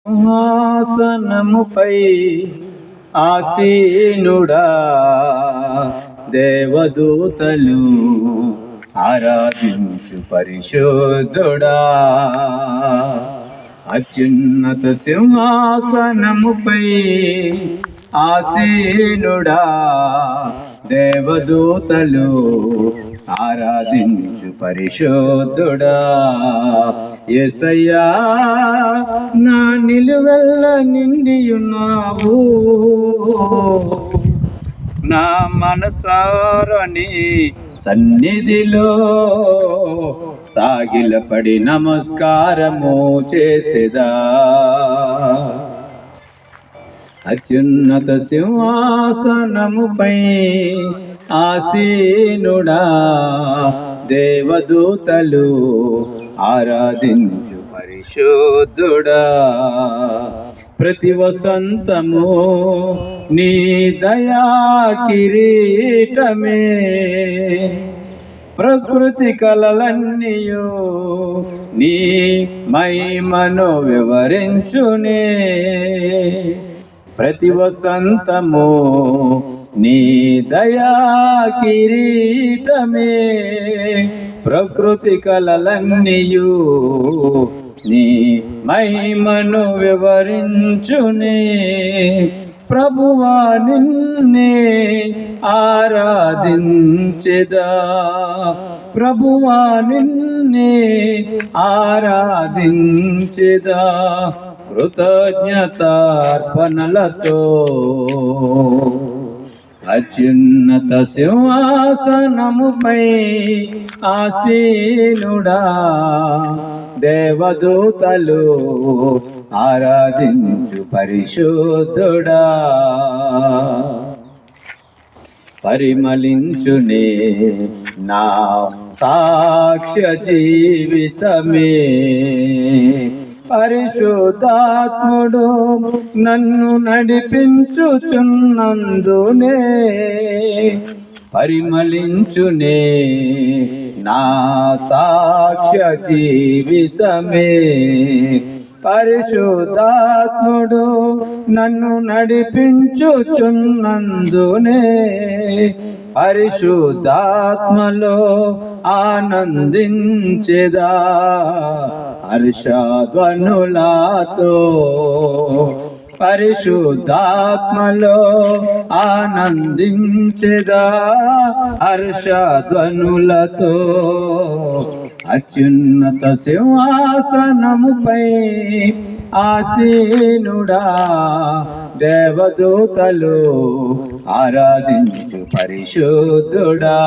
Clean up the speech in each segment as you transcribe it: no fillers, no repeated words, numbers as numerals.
సింహాసనముపై ఆసీనుడా, దేవదూతలు ఆరాధించు పరిశుద్ధుడా. అత్యున్నత సింహాసనముపై ఆసీనుడా, దేవదూతలు ఆరాధించు పరిశుద్ధుడా. యేసయ్యా, నా నిలువెల్ల నిండియున్నావు, నా మనసారని సన్నిధిలో సాగిలపడి నమస్కారము చేసేదా. అత్యున్నత సింహాసనముపై ఆసీనుడా, దేవదూతలు ఆరాధించు పరిశుద్ధుడా. ప్రతి వసంతము నీ దయా కిరీటమే, ప్రకృతి కలలన్నీయు నీ మహిమను వివరించునే. ప్రతి వసంతము నీ దయా కిరీటమే, ప్రకృతి కలలన్నీయు నీ మహిమను వివరించునే. ప్రభువా, నిన్నే ఆరాధించెదా, ప్రభువా, నిన్నే ఆరాధించెదా. కృతజ్ఞతార్పణలతో అత్యున్నత సింహాసనముపై ఆసీనుడా, దేవదూతలు ఆరాధించు పరిశుద్ధుడా. పరిమళించునే నా సాక్ష్య జీవితమే, పరిశుద్ధాత్ముడు నన్ను నడిపించుచున్నందునే. పరిమళించునే నా సాక్ష్య జీవితమే, పరిశుద్ధాత్ముడు నన్ను నడిపించుచున్నందునే. పరిశుద్ధాత్మలో ఆనందించెదా హర్షధ్వనులతో, పరిశుద్ధాత్మలో ఆనందించెదా హర్షధ్వనులతో. అత్యున్నత సింహాసనముపై ఆసీనుడా, దేవదూతలు ఆరాధించు పరిశుద్ధుడా.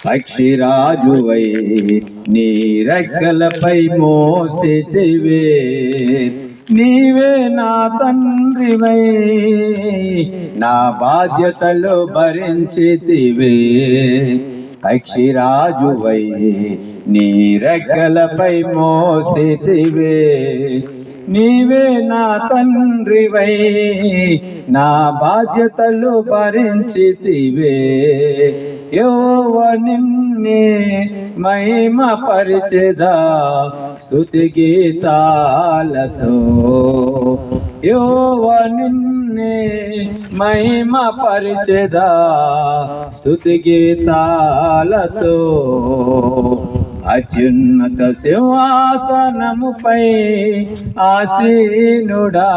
పక్షిరాజువై నీ రెక్కలపై మోసితివే, నీవే నా తండ్రివై నా బాధ్యతలు భరించితివే. పక్షిరాజువై నీ రెక్కలపై మోసితివే, నీవే నా తండ్రివై నా బాధ్యతలు భరించితివే. యెహోవా, నిన్నే మహిమ పరిచెదా స్తుతి గీతాలతో. యెహోవా, నిన్నే మహిమ పరిచెదా స్తుతి గీతాలతో. అత్యున్నత సింహాసనముపై ఆసీనుడా,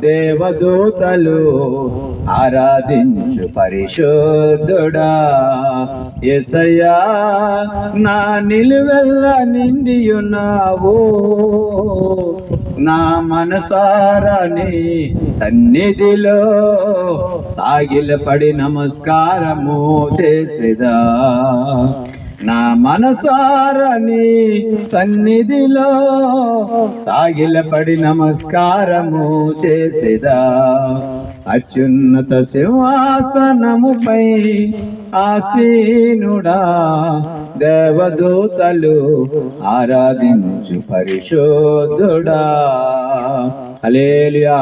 దేవదూతలు ఆరాధించు పరిశుద్ధుడా. యేసయ్యా, నా నిలువెల్ల నిండియున్నావు, నా మనసారని సన్నిధిలో సాగిలపడి నమస్కారము చేసేదా. నా మనసారని సన్నిధిలో సాగిలపడి నమస్కారము చేసేదా. అత్యున్నత సింహాసనముపై ఆసీనుడా, దేవదూతలు ఆరాధించు పరిశుద్ధుడా. హల్లెలూయా.